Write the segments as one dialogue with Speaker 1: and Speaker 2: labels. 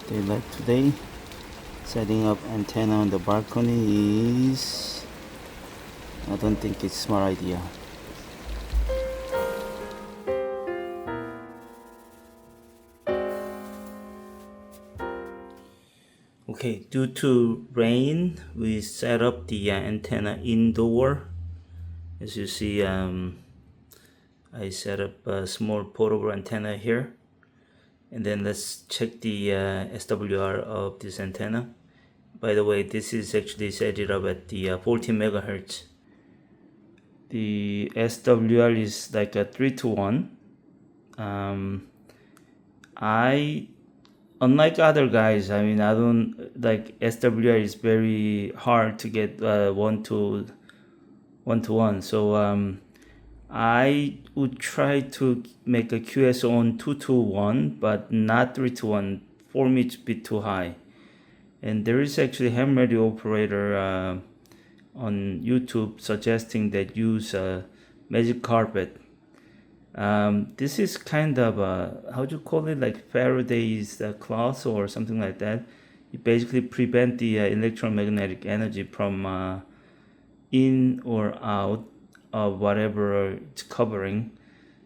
Speaker 1: day like today. Setting up antenna on the balcony is, I don't think it's a smart idea. Okay, due to rain, we set up the antenna indoor. As you see, I set up a small portable antenna here. And then let's check the SWR of this antenna. By the way, this is actually set it up at the 14 megahertz. The SWR is like a 3-to-1. Unlike other guys, I mean, I don't like SWR is very hard to get 1-to-1. So I would try to make a QSO on 2-to-1, but not 3-to-1. For me, it's a bit too high. And there is actually a ham radio operator on YouTube suggesting that use magic carpet. This is kind of how do you call it, like Faraday's cloth or something like that. It basically prevent the electromagnetic energy from in or out of whatever it's covering.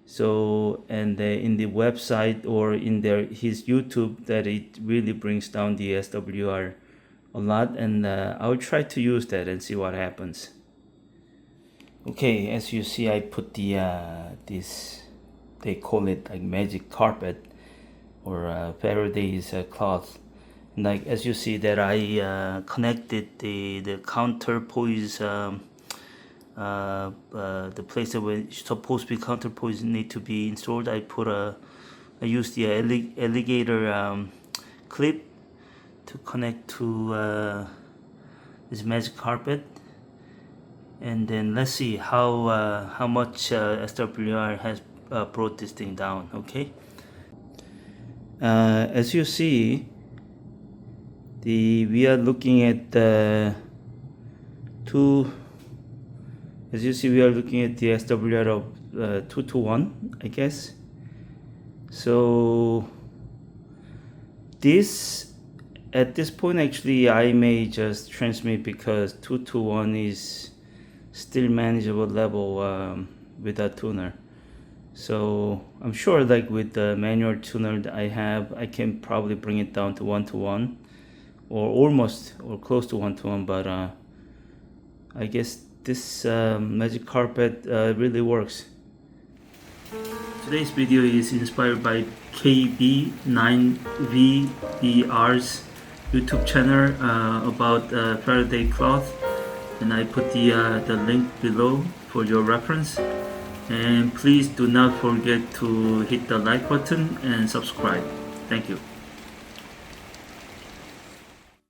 Speaker 1: So, and in the website or in his YouTube, that it really brings down the SWR a lot, and I'll try to use that and see what happens. Okay, as you see, I put the this, they call it like magic carpet or Faraday's cloth. Like as you see that I connected the counterpoise, the place that we're supposed to be counterpoise need to be installed. I used the alligator clip to connect to this magic carpet. And then let's see how much SWR has brought this thing down. Okay. As you see, we are looking at as you see, we are looking at the SWR of 2-to-1, I guess. So at this point, actually, I may just transmit because 2-to-1 is still manageable level without tuner. So I'm sure, like with the manual tuner that I have, I can probably bring it down to 1-to-1 or almost or close to 1-to-1. But I guess this magic carpet really works. Today's video is inspired by KB9VBR's YouTube channel about Faraday cloth, and I put the link below for your reference. And please do not forget to hit the like button and subscribe. Thank you.